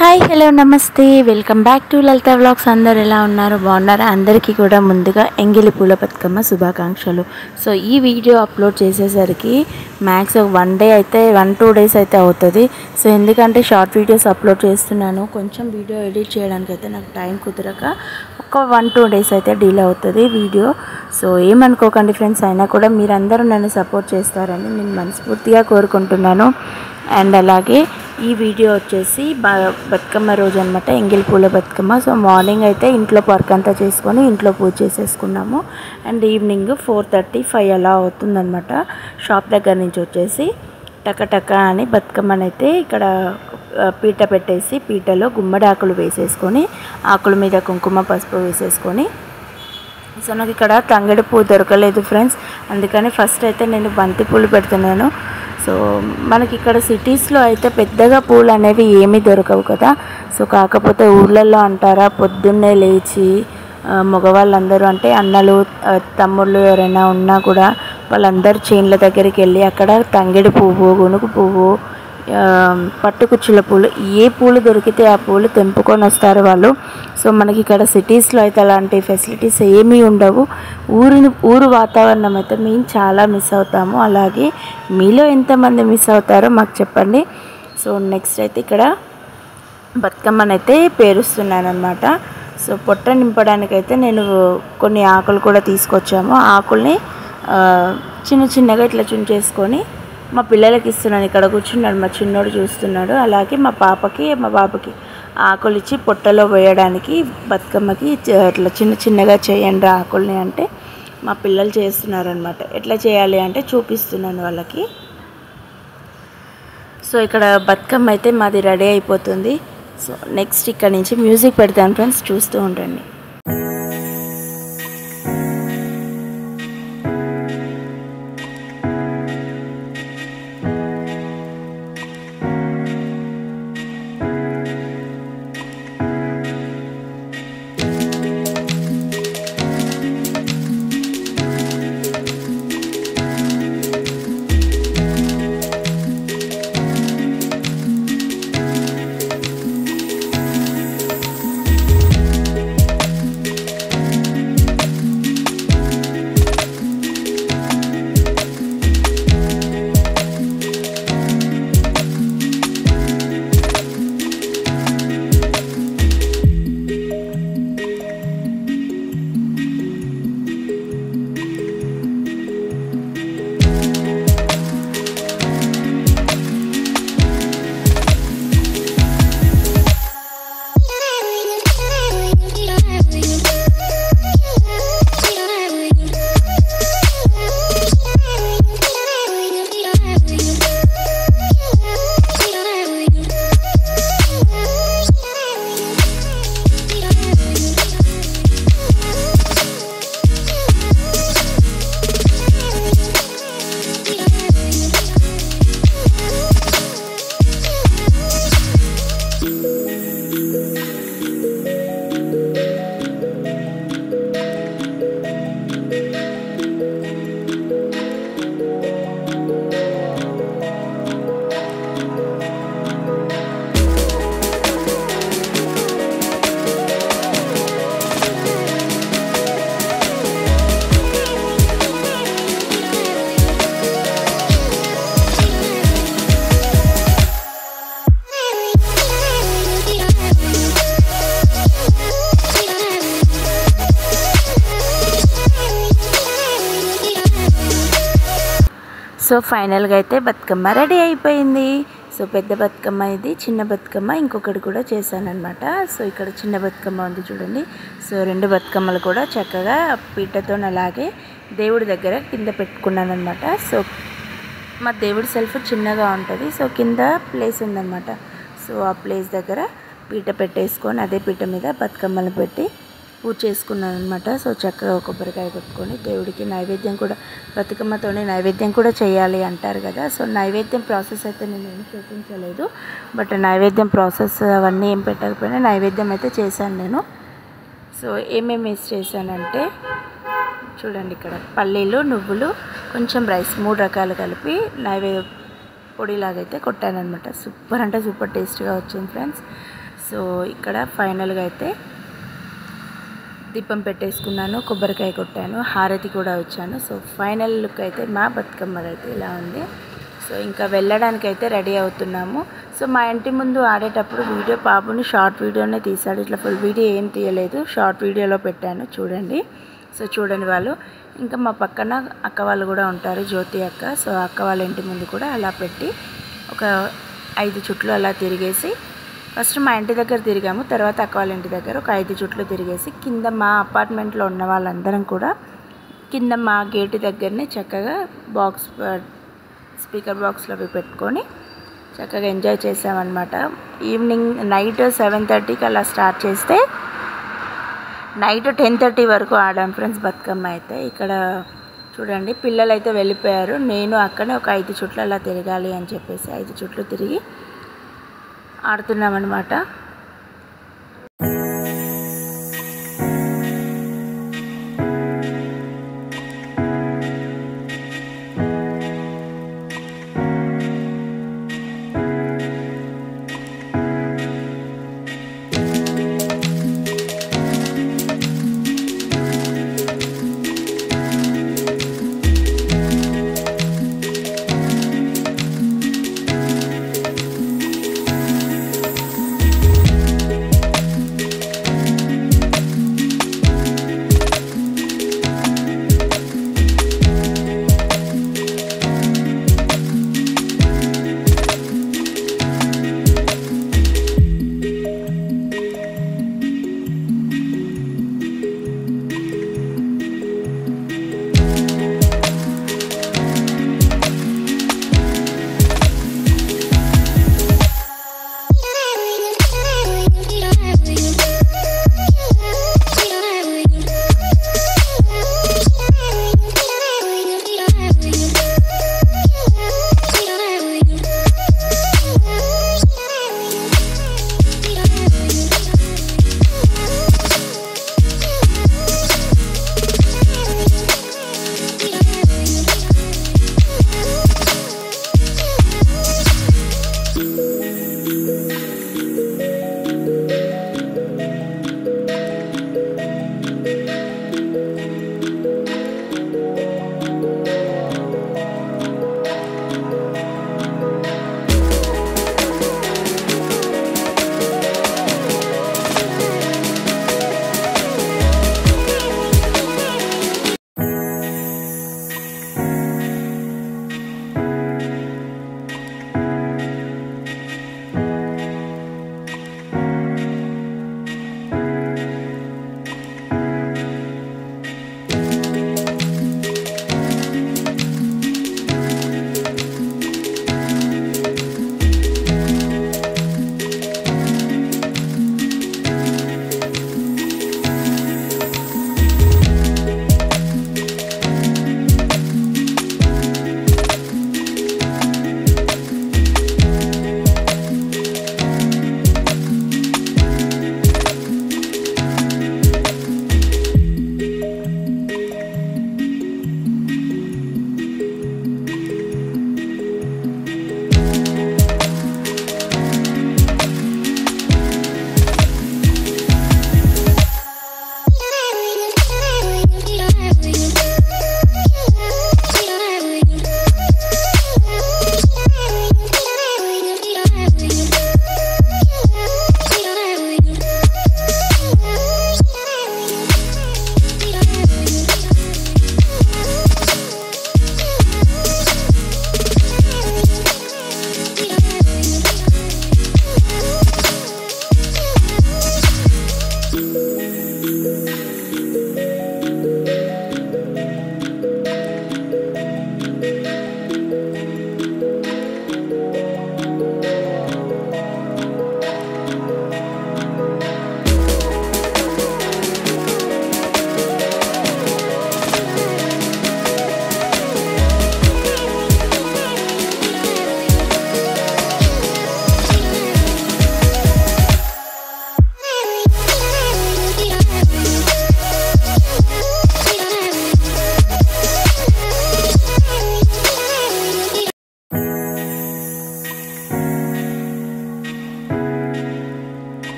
Hi hello నమస్తే welcome back to Lalitha vlogs. అందరు ఎలా ఉన్నారు? బాగున్నారా? అందరికీ కూడా ముందుగా ఎంగిలి పూల బతుకమ్మ శుభాకాంక్షలు. సో ఈ వీడియో అప్లోడ్ చేసేసరికి మ్యాక్స్ 1-2 డేస్ అయితే అవుతుంది. సో ఎందుకంటే షార్ట్ వీడియోస్ అప్లోడ్ చేస్తున్నాను, కొంచెం వీడియో ఎడిట్ చేయడానికి అయితే నాకు టైం కుదరక ఒక 1-2 డేస్ అయితే డిలే అవుతుంది వీడియో. సో ఏమనుకోకండి ఫ్రెండ్స్, అయినా కూడా మీరందరూ నన్ను సపోర్ట్ చేస్తారని నేను మనస్ఫూర్తిగా కోరుకుంటున్నాను. అండ్ అలాగే ఈ వీడియో వచ్చేసి బతుకమ్మ రోజు అనమాట, ఎంగిలి పూల బతుకమ్మ. సో మార్నింగ్ అయితే ఇంట్లో వర్క్ అంతా చేసుకొని ఇంట్లో పూజ చేసేసుకున్నాము. అండ్ ఈవినింగ్ 4:30-5 అలా అవుతుందన్నమాట. షాప్ దగ్గర నుంచి వచ్చేసి టక అని బతుకమ్మని అయితే ఇక్కడ పీట పెట్టేసి, పీటలో గుమ్మడి ఆకులు వేసేసుకొని, ఆకుల మీద కుంకుమ పసుపు వేసేసుకొని, సో నాకు ఇక్కడ తంగడి పువ్వు దొరకలేదు ఫ్రెండ్స్, అందుకని ఫస్ట్ అయితే నేను బంతి పూలు పెడుతున్నాను. సో మనకి ఇక్కడ సిటీస్లో అయితే పెద్దగా పూలు అనేవి ఏమీ దొరకవు కదా. సో కాకపోతే ఊర్లలో అంటారా, పొద్దున్నే లేచి మగవాళ్ళందరూ అంటే అన్నలు తమ్ముళ్ళు ఎవరైనా ఉన్నా కూడా వాళ్ళందరూ చేన్ల దగ్గరికి వెళ్ళి అక్కడ తంగడి పువ్వు, గునుగు పువ్వు, పట్టుకుచ్చుల పూలు, ఏ పూలు దొరికితే ఆ పూలు తెంపుకొని వస్తారు వాళ్ళు. సో మనకి ఇక్కడ సిటీస్లో అయితే అలాంటి ఫెసిలిటీస్ ఏమీ ఉండవు. ఊరు వాతావరణం అయితే మేము చాలా మిస్ అవుతాము. అలాగే మీలో ఎంతమంది మిస్ అవుతారో మాకు చెప్పండి. సో నెక్స్ట్ అయితే ఇక్కడ బతుకమ్మనైతే పేరుస్తున్నాను అనమాట. సో పొట్ట నింపడానికైతే నేను కొన్ని ఆకులు కూడా తీసుకొచ్చాము. ఆకుల్ని చిన్నగా ఇట్లా చుంచేసుకొని మా పిల్లలకి ఇస్తున్నాను. ఇక్కడ కూర్చున్నాడు మా చిన్నోడు చూస్తున్నాడు. అలాగే మా బాబుకి ఆకులు ఇచ్చి పొట్టలో వేయడానికి బతుకమ్మకి ఇట్లా చిన్నగా చేయండి ఆకుల్ని అంటే మా పిల్లలు చేస్తున్నారనమాట. ఎట్లా చేయాలి అంటే చూపిస్తున్నాను వాళ్ళకి. సో ఇక్కడ బతుకమ్మ అయితే మాది రెడీ అయిపోతుంది. సో నెక్స్ట్ ఇక్కడ నుంచి మ్యూజిక్ పెడతాను ఫ్రెండ్స్, చూస్తూ ఉండండి. సో ఫైనల్గా అయితే బతుకమ్మ రెడీ అయిపోయింది. సో పెద్ద బతుకమ్మ ఇది, చిన్న బతుకమ్మ ఇంకొకటి కూడా చేశానమాట. సో ఇక్కడ చిన్న బతుకమ్మ ఉంది చూడండి. సో 2 బతుకమ్మలు కూడా చక్కగా పీటతో అలాగే దేవుడి దగ్గర కింద పెట్టుకున్నాను అనమాట. సో మా దేవుడి సెల్ఫ్ చిన్నగా ఉంటుంది. సో కింద ప్లేస్ ఉందన్నమాట. సో ఆ ప్లేస్ దగ్గర పీట పెట్టేసుకొని అదే పీట మీద బతుకమ్మలు పెట్టి పూజ చేసుకున్నాను అనమాట. సో చక్కగా కొబ్బరికాయ కొట్టుకొని దేవుడికి నైవేద్యం కూడా, బతుకమ్మతోనే నైవేద్యం కూడా చేయాలి అంటారు కదా. సో నైవేద్యం ప్రాసెస్ అయితే నేను ఏం చూపించలేదు, బట్ నైవేద్యం ప్రాసెస్ అవన్నీ ఏం పెట్టకపోయినా నైవేద్యం అయితే చేశాను నేను. సో ఏమేమి వేసి చేశానంటే చూడండి, ఇక్కడ పల్లీలు, నువ్వులు, కొంచెం రైస్ 3 రకాలు కలిపి నైవేద్యం పొడిలాగైతే కొట్టానమాట. సూపర్ అంటే సూపర్ టేస్ట్గా వచ్చింది ఫ్రెండ్స్. సో ఇక్కడ ఫైనల్గా అయితే దీపం పెట్టేసుకున్నాను, కొబ్బరికాయ కొట్టాను, హారతి కూడా వచ్చాను. సో ఫైనల్ లుక్ అయితే మా బతుకమ్మ అయితే ఇలా ఉంది. సో ఇంకా వెళ్ళడానికైతే రెడీ అవుతున్నాము. సో మా ఇంటి ముందు ఆడేటప్పుడు వీడియో బాబుని షార్ట్ వీడియోనే తీశాడు, ఇట్లా ఫుల్ వీడియో ఏం తీయలేదు, షార్ట్ వీడియోలో పెట్టాను చూడండి. సో చూడండి వాళ్ళు ఇంకా మా పక్కన అక్క వాళ్ళు కూడా ఉంటారు, జ్యోతి అక్క. సో అక్క వాళ్ళ ఇంటి ముందు కూడా అలా పెట్టి ఒక 5 చుట్లు అలా తిరిగేసి, ఫస్ట్ మా ఇంటి దగ్గర తిరిగాము, తర్వాత అక్క వాళ్ళ ఇంటి దగ్గర ఒక 5 చుట్లు తిరిగేసి కింద మా అపార్ట్మెంట్లో ఉన్న వాళ్ళందరం కూడా కింద మా గేటు దగ్గరనే చక్కగా స్పీకర్ బాక్స్లో అవి పెట్టుకొని చక్కగా ఎంజాయ్ చేసామన్నమాట. ఈవినింగ్ నైట్ 7:30కి అలా స్టార్ట్ చేస్తే నైట్ 10:30 వరకు ఆడాం ఫ్రెండ్స్ బతుకమ్మ అయితే. ఇక్కడ చూడండి పిల్లలు అయితే వెళ్ళిపోయారు, నేను అక్కడే ఒక 5 చుట్లు అలా తిరగాలి అని చెప్పేసి 5 చుట్లు తిరిగి ఆడుతున్నామన్నమాట.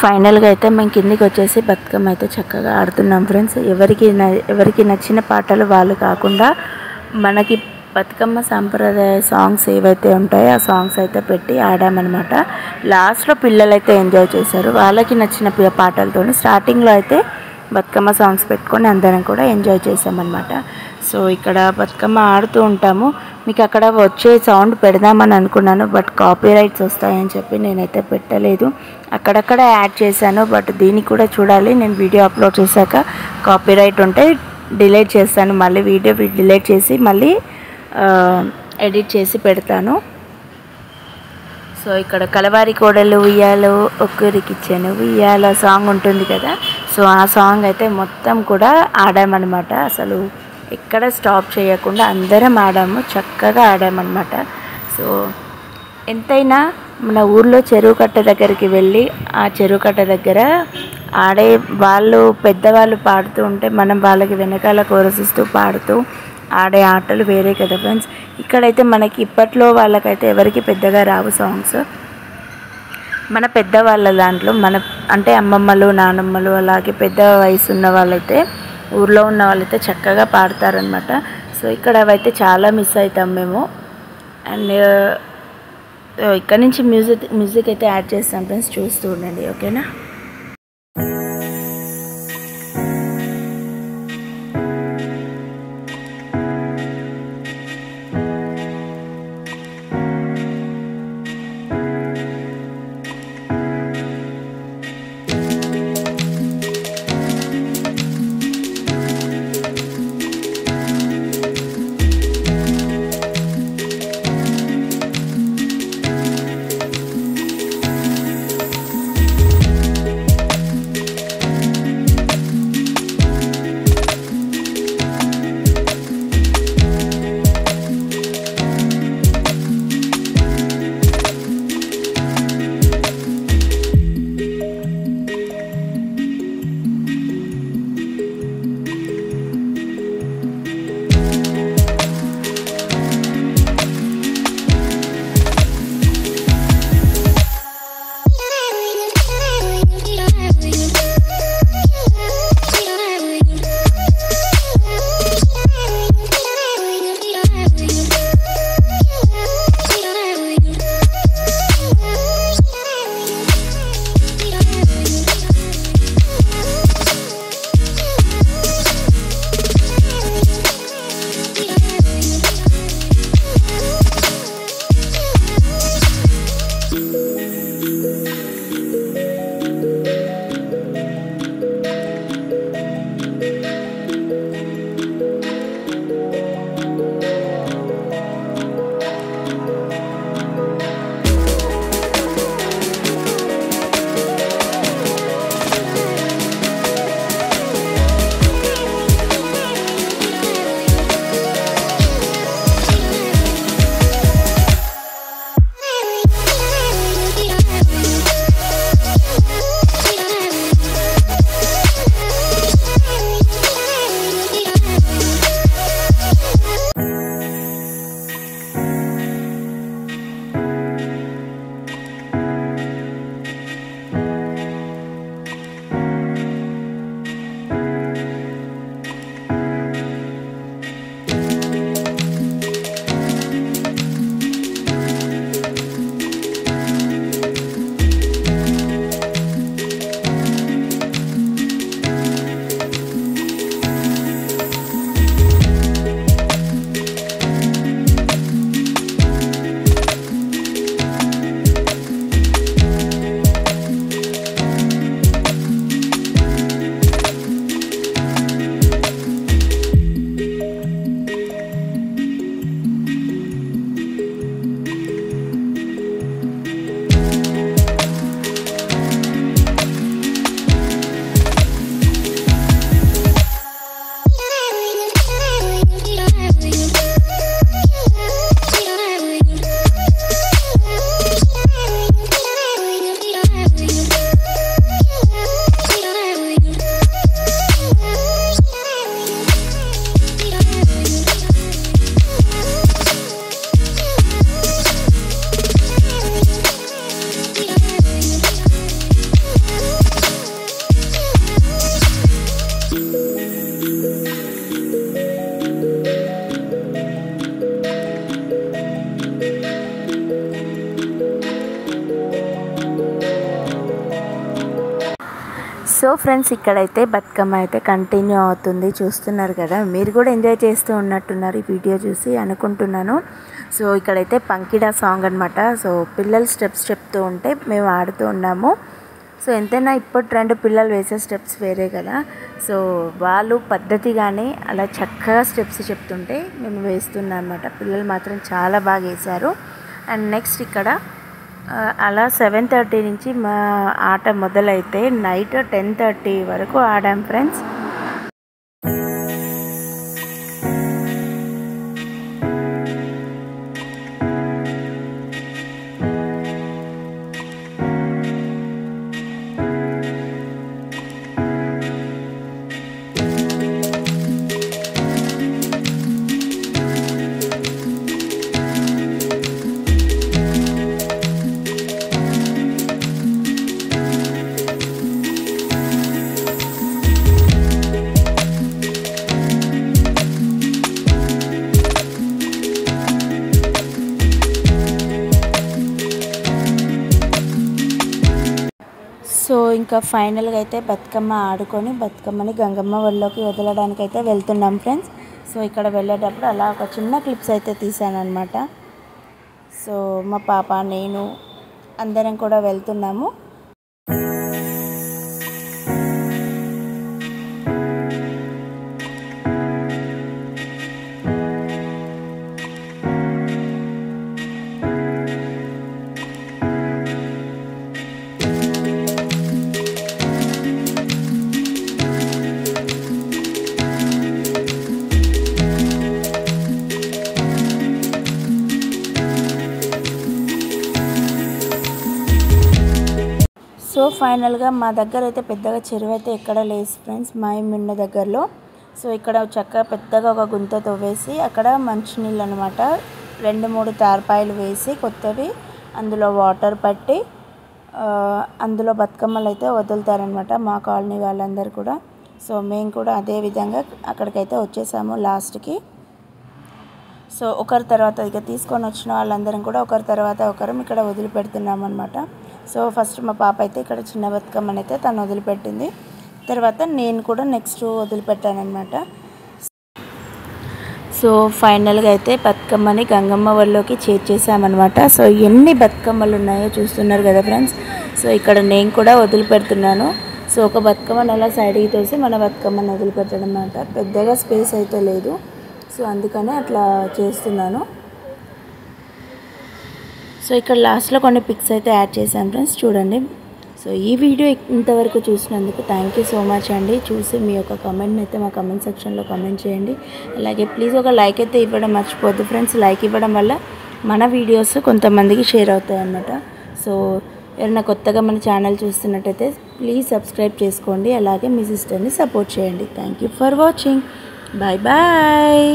ఫైనల్గా అయితే మేము కిందికి వచ్చేసి బతుకమ్మ అయితే చక్కగా ఆడుతున్నాం ఫ్రెండ్స్. ఎవరికి నచ్చిన పాటలు వాళ్ళు కాకుండా మనకి బతుకమ్మ సాంప్రదాయ సాంగ్స్ ఏవైతే ఉంటాయో ఆ సాంగ్స్ అయితే పెట్టి ఆడామన్నమాట. లాస్ట్లో పిల్లలు అయితే ఎంజాయ్ చేశారు వాళ్ళకి నచ్చిన పాటలతో. స్టార్టింగ్లో అయితే బతుకమ్మ సాంగ్స్ పెట్టుకొని అందరం కూడా ఎంజాయ్ చేసామన్నమాట. సో ఇక్కడ బతుకమ్మ ఆడుతూ ఉంటాము. మీకు అక్కడ వచ్చే సౌండ్ పెడదామని అనుకున్నాను, బట్ కాపీరైట్స్ వస్తాయని చెప్పి నేనైతే పెట్టలేదు. అక్కడక్కడ యాడ్ చేశాను, బట్ దీన్ని కూడా చూడాలి. నేను వీడియో అప్లోడ్ చేశాక కాపీరైట్ ఉంటే డిలీట్ చేస్తాను. మళ్ళీ వీడియో డిలీట్ చేసి మళ్ళీ ఎడిట్ చేసి పెడతాను. సో ఇక్కడ కలవారి కోడలు ఉయ్యాలో ఒక్కరికిచ్చాను ఉయ్యాలో సాంగ్ ఉంటుంది కదా. సో ఆ సాంగ్ అయితే మొత్తం కూడా ఆడామన్నమాట. అసలు ఎక్కడ స్టాప్ చేయకుండా అందరం ఆడాము, చక్కగా ఆడామన్నమాట. సో ఎంతైనా మన ఊర్లో చెరువు కట్ట దగ్గరికి వెళ్ళి ఆ చెరువు కట్ట దగ్గర ఆడే వాళ్ళు పెద్దవాళ్ళు పాడుతూ ఉంటే మనం వాళ్ళకి వెనకాల కోరసిస్తూ పాడుతూ ఆడే ఆటలు వేరే కదా ఫ్రెండ్స్. ఇక్కడైతే మనకి ఇప్పట్లో వాళ్ళకైతే ఎవరికి పెద్దగా రావు సాంగ్స్. మన పెద్దవాళ్ళ దాంట్లో మన అంటే అమ్మమ్మలు నానమ్మలు అలాగే పెద్ద వయసు ఉన్న వాళ్ళైతే ఊర్లో ఉన్న వాళ్ళైతే చక్కగా పాడతారనమాట. సో ఇక్కడ అవైతే చాలా మిస్ అవుతాం మేము. అండ్ ఇక్కడ నుంచి మ్యూజిక్ అయితే యాడ్ చేస్తాం ఫ్రెండ్స్, చూస్తూ ఉండండి ఓకేనా. సో ఫ్రెండ్స్, ఇక్కడైతే బతుకమ్మ అయితే కంటిన్యూ అవుతుంది, చూస్తున్నారు కదా. మీరు కూడా ఎంజాయ్ చేస్తూ ఉన్నట్టున్నారు ఈ వీడియో చూసి అనుకుంటున్నాను. సో ఇక్కడైతే పంకిడా సాంగ్ అనమాట. సో పిల్లలు స్టెప్స్ చెప్తూ ఉంటే మేము ఆడుతూ ఉన్నాము. సో ఎంతైనా ఇప్పుడు ట్రెండ్ పిల్లలు వేసే స్టెప్స్ వేరే కదా. సో వాళ్ళు పద్ధతిగానే అలా చక్కగా స్టెప్స్ చెప్తుంటే మేము వేస్తున్నాం అనమాట. పిల్లలు మాత్రం చాలా బాగా వేశారు. అండ్ నెక్స్ట్ ఇక్కడ అలా 7:30 నుంచి మా ఆట మొదలైతే నైట్ 10:30 వరకు ఆడాం ఫ్రెండ్స్. సో ఇంకా ఫైనల్గా అయితే బతుకమ్మ ఆడుకొని బతుకమ్మని గంగమ్మ ఒళ్ళోకి వదలడానికి అయితే వెళ్తున్నాం ఫ్రెండ్స్. సో ఇక్కడ వెళ్ళేటప్పుడు అలా ఒక చిన్న క్లిప్స్ అయితే తీసాను అనమాట. సో మా పాప, నేను అందరం కూడా వెళ్తున్నాము. సో ఫైనల్గా మా దగ్గర అయితే పెద్దగా చెరువు అయితే ఎక్కడ లేదు ఫ్రెండ్స్, ఉన్న దగ్గరలో. సో ఇక్కడ చక్కగా పెద్దగా ఒక గుంత తవ్వేసి అక్కడ మంచినీళ్ళు అనమాట 2-3 తార్పాయలు వేసి కొత్తవి అందులో వాటర్ పట్టి అందులో బతుకమ్మలు అయితే వదులుతారనమాట మా కాలనీ వాళ్ళందరూ కూడా. సో మేము కూడా అదే విధంగా అక్కడికైతే వచ్చేసాము లాస్ట్కి. సో ఒకరి తర్వాత ఇక తీసుకొని వచ్చిన వాళ్ళందరం కూడా ఒకరి తర్వాత ఒకరం ఇక్కడ వదిలిపెడుతున్నాం అనమాట. సో ఫస్ట్ మా పాప అయితే ఇక్కడ చిన్న బతుకమ్మని అయితే తను వదిలిపెట్టింది, తర్వాత నేను కూడా నెక్స్ట్ వదిలిపెట్టాను అనమాట. సో ఫైనల్గా అయితే బతుకమ్మని గంగమ్మ ఒళ్ళోకి చేర్చేసామన్నమాట. సో ఎన్ని బతుకమ్మలు ఉన్నాయో చూస్తున్నారు కదా ఫ్రెండ్స్. సో ఇక్కడ నేను కూడా వదిలిపెడుతున్నాను. సో ఒక బతుకమ్మని అలా సైడ్కి తోసి మన బతుకమ్మని వదిలిపెట్టడం అన్నమాట. పెద్దగా స్పేస్ అయితే లేదు, సో అందుకనే అట్లా చేస్తున్నాను. సో ఇక్కడ లాస్ట్లో కొన్ని పిక్స్ అయితే యాడ్ చేశాను ఫ్రెండ్స్, చూడండి. సో ఈ వీడియో ఇంతవరకు చూసినందుకు థ్యాంక్ యూ సో మచ్ అండి. చూసి మీ యొక్క కమెంట్ని అయితే మా కమెంట్ సెక్షన్లో కమెంట్ చేయండి. అలాగే ప్లీజ్ ఒక లైక్ అయితే ఇవ్వడం మర్చిపోద్దు ఫ్రెండ్స్. లైక్ ఇవ్వడం వల్ల మన వీడియోస్ కొంతమందికి షేర్ అవుతాయి అన్నమాట. సో ఎవరైనా కొత్తగా మన ఛానల్ చూస్తున్నట్టయితే ప్లీజ్ సబ్స్క్రైబ్ చేసుకోండి. అలాగే మీ సిస్టర్ని సపోర్ట్ చేయండి. Thank you for watching. Bye bye.